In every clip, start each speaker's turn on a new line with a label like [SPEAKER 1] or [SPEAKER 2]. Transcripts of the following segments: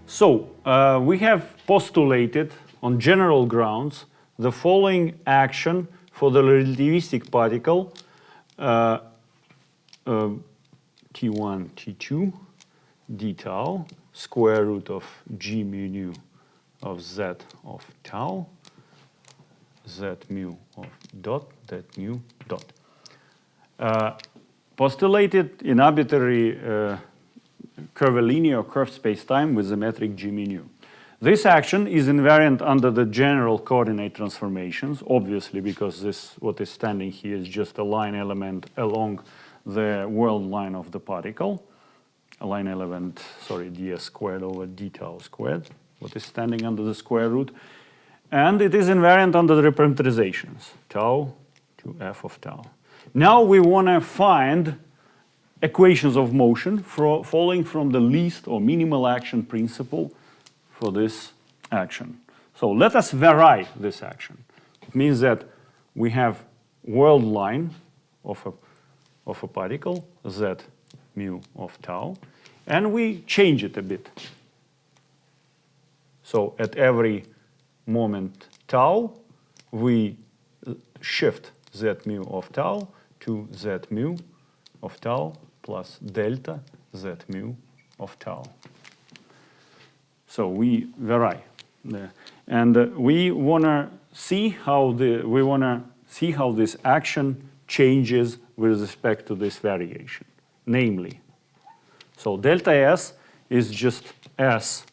[SPEAKER 1] So we have postulated on general grounds the following action for the relativistic particle T1, T2, d tau, square root of g mu nu of z of tau, z mu of dot, that mu dot. Postulated in arbitrary curvilinear curved space-time with the metric g mu nu. This action is invariant under the general coordinate transformations, obviously, because this what is standing here is just a line element along the world line of the particle. A line element, sorry, ds squared over d tau squared, what is standing under the square root. And it is invariant under the reparameterizations, tau to f of tau. Now we want to find equations of motion following from the least or minimal action principle for this action. So let us vary this action. It means that we have world line of a particle, z mu of tau, and we change it a bit. So at every moment tau, we shift z mu of tau to z mu of tau plus delta z mu of tau. So we vary, and we want to see how this action changes with respect to this variation. Namely, so delta s is just s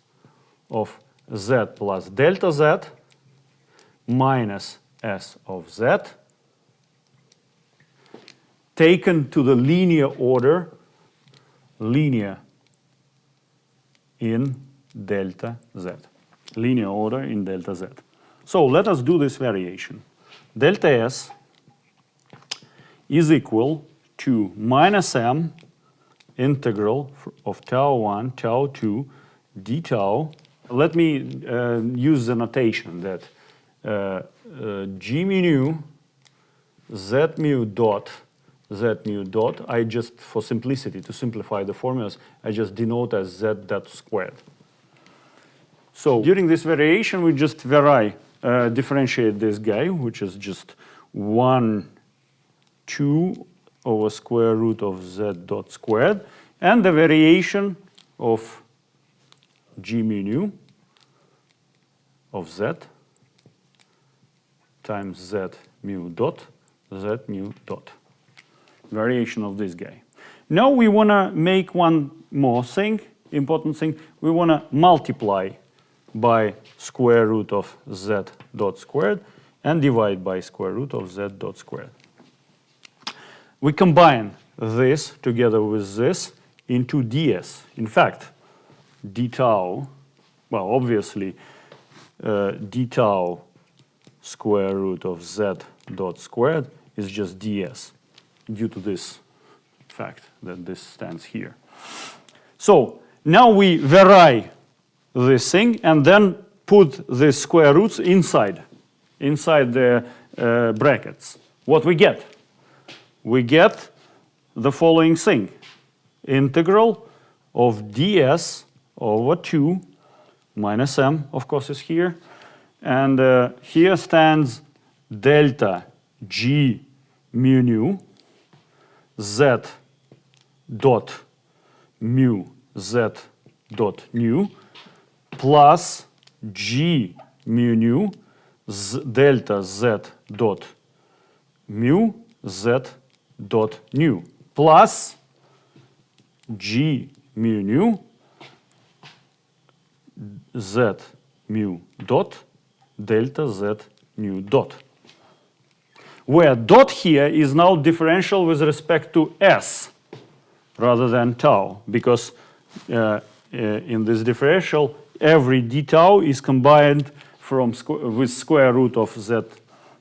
[SPEAKER 1] of z plus delta z minus s of z taken to the linear order, linear in delta z. Linear order in delta z. So let us do this variation. Delta s is equal to minus m integral of tau 1, tau 2, d tau. Let me use the notation that g mu nu, z mu dot, I just, for simplicity, to simplify the formulas, I just denote as z dot squared. So during this variation, we just differentiate this guy, which is just 1, 2 over square root of z dot squared, and the variation of g mu nu of z times z mu dot, variation of this guy. Now we want to make one more thing, important thing. We want to multiply by square root of z dot squared and divide by square root of z dot squared. We combine this together with this into ds. In fact, d tau, well, obviously, d tau square root of z dot squared is just ds due to this fact that this stands here. So now we vary this thing and then put the square roots inside the brackets. What we get? We get the following thing. Integral of ds over 2 minus m, of course, is here. And here stands delta g mu nu z dot mu z dot nu plus g mu nu delta z dot mu z dot nu plus g mu nu z mu dot delta z nu dot, where dot here is now differential with respect to s rather than tau, because in this differential every d tau is combined with square root of z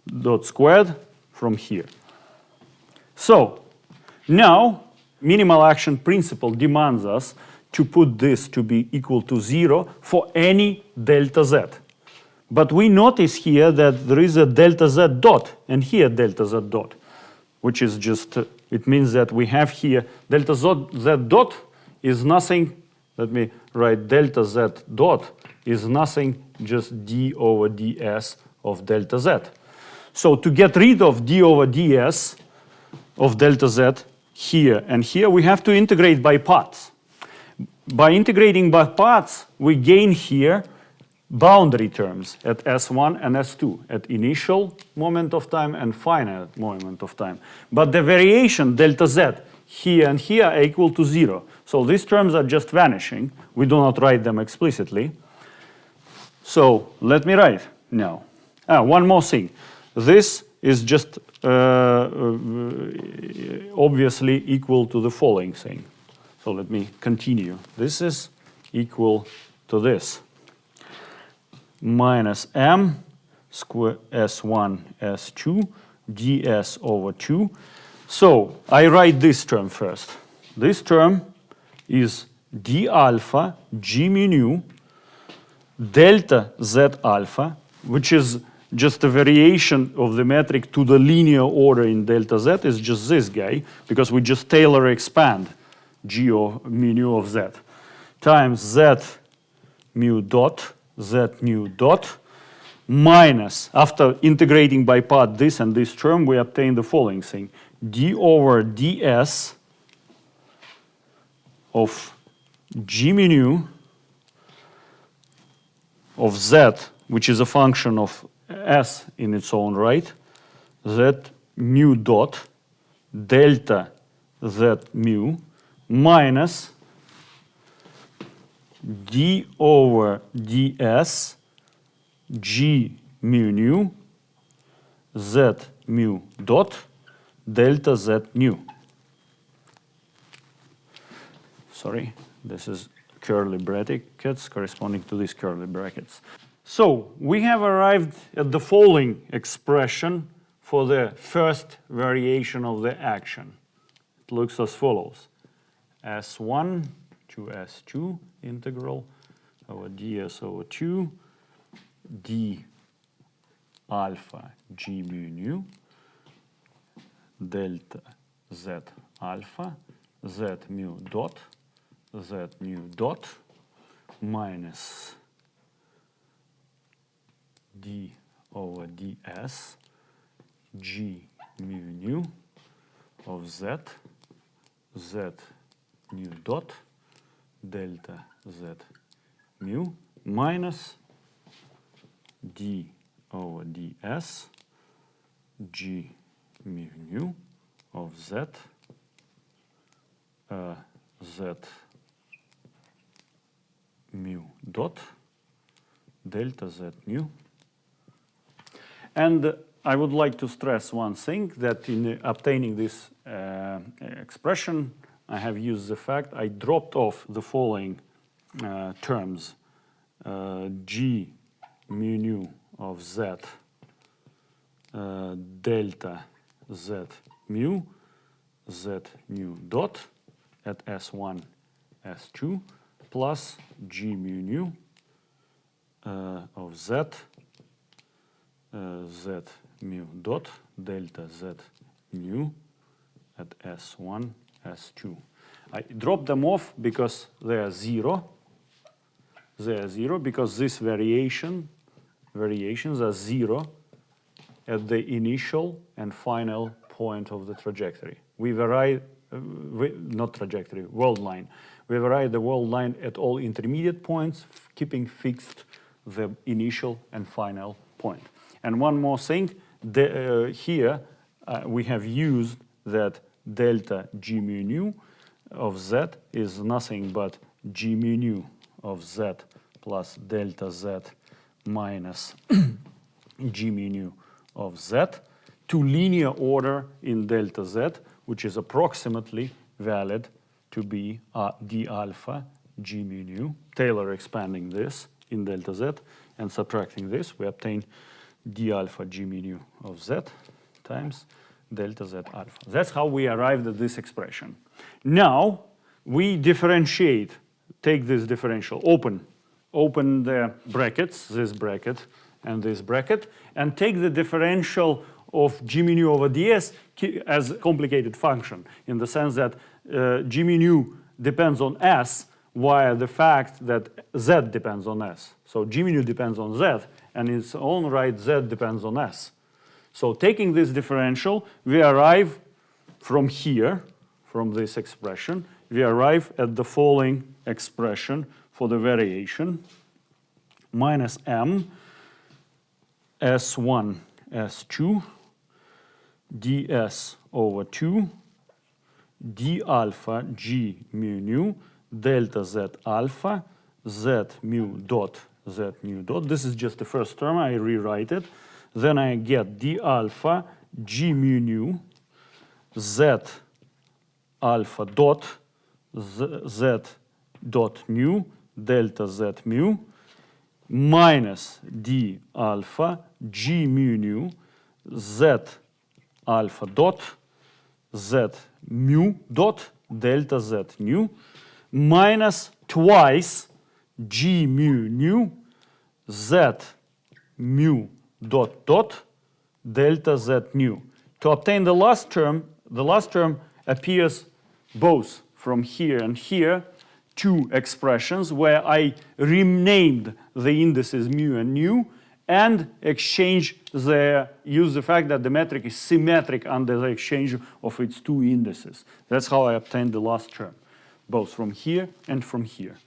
[SPEAKER 1] dot squared from here. So now minimal action principle demands us to put this to be equal to 0 for any delta z. But we notice here that there is a delta z dot and here delta z dot, which is just, it means that we have here delta z dot is nothing let me write delta z dot is nothing, just d over ds of delta z. So to get rid of d over ds of delta z here and here, we have to integrate by parts. By integrating by parts, we gain here boundary terms at S1 and S2, at initial moment of time and final moment of time. But the variation delta z here and here are equal to 0. So these terms are just vanishing. We do not write them explicitly. So let me write now. One more thing. This is just obviously equal to the following thing. So let me continue. This is equal to this. Minus m square s1 s2 ds over 2. So I write this term first. This term is d alpha g mu nu delta z alpha, which is just a variation of the metric to the linear order in delta z, is just this guy, because we just Taylor expand g or mu nu of z, times z mu dot, z mu dot, minus, after integrating by part this and this term, we obtain the following thing. D over ds of g mu nu of z, which is a function of s in its own right, z mu dot delta z mu minus d over ds g mu nu z mu dot delta z mu. Sorry, this is curly brackets corresponding to these curly brackets. So we have arrived at the following expression for the first variation of the action. It looks as follows. S1 to S2 integral over ds over 2 d alpha g mu nu delta z alpha z mu dot minus d over ds g mu nu of z mu dot delta z mu minus d over ds g mu nu of z mu dot delta z mu. And I would like to stress one thing, that in obtaining this expression, I have used the fact I dropped off the following terms. G mu nu of z delta z mu dot at S1, S2 plus G mu nu of z mu dot delta z mu at S1, S2. I drop them off because they are zero. They are zero because this variations are zero at the initial and final point of the trajectory. We vary, not trajectory, world line. We vary the world line at all intermediate points, keeping fixed the initial and final point. And one more thing, here we have used that delta g mu nu of z is nothing but g mu nu of z plus delta z minus g mu nu of z to linear order in delta z, which is approximately valid to be d alpha g mu nu. Taylor expanding this in delta z and subtracting this, we obtain d alpha g mu nu of z times delta z alpha. That's how we arrived at this expression. Now we differentiate, take this differential, open the brackets, this bracket and this bracket, and take the differential of g mu nu over ds as a complicated function, in the sense that g mu nu depends on s, via the fact that z depends on s. So g mu depends on z, and in its own right, z depends on s. So taking this differential, we arrive from here, from this expression, we arrive at the following expression for the variation, minus m s1 s2 ds over 2 d alpha g mu nu delta z alpha z mu dot. This is just the first term, I rewrite it. Then I get d alpha g mu nu z alpha dot z dot nu delta z mu minus d alpha g mu nu z alpha dot z mu dot delta z nu minus twice g mu nu z mu dot dot delta z nu. To obtain the last term appears both from here and here, two expressions where I renamed the indices mu and nu and use the fact that the metric is symmetric under the exchange of its two indices. That's how I obtained the last term, both from here and from here.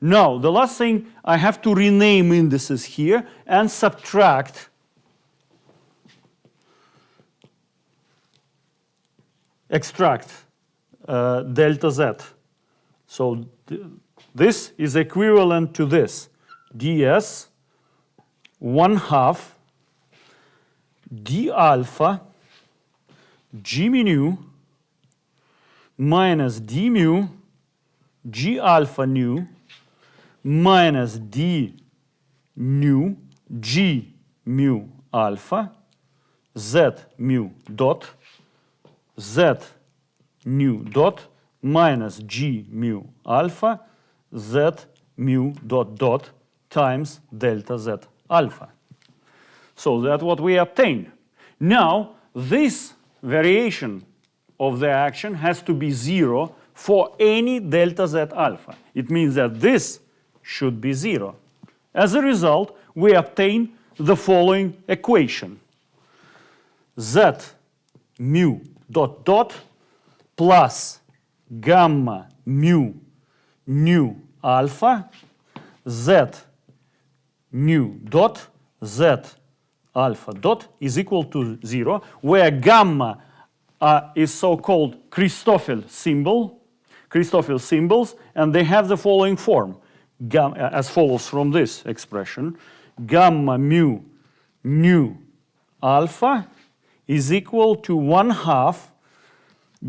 [SPEAKER 1] Now, the last thing, I have to rename indices here and subtract extract delta z. So this is equivalent to this, ds 1/2 d alpha g mu nu minus d mu g alpha nu minus d nu g mu alpha z mu dot z mu dot minus g mu alpha z mu dot dot times delta z alpha. So that's what we obtained. Now, this variation of the action has to be 0 for any delta z alpha. It means that this should be 0. As a result, we obtain the following equation. Z mu dot dot plus gamma mu nu alpha z mu dot z alpha dot is equal to 0, where gamma is so-called Christoffel symbols, and they have the following form, as follows from this expression. Gamma mu nu alpha is equal to 1/2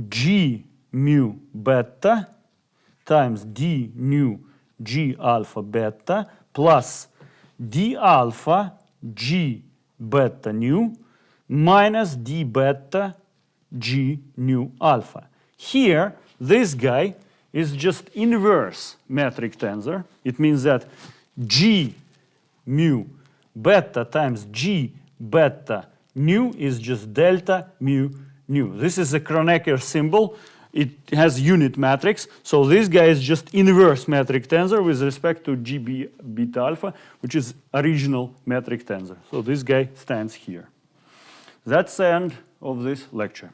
[SPEAKER 1] g mu beta times d nu g alpha beta plus d alpha g beta nu minus d beta g nu alpha. Here, this guy is just inverse metric tensor. It means that g mu beta times g beta nu is just delta mu nu. This is a Kronecker symbol. It has unit matrix. So this guy is just inverse metric tensor with respect to g beta alpha, which is original metric tensor. So this guy stands here. That's the end of this lecture.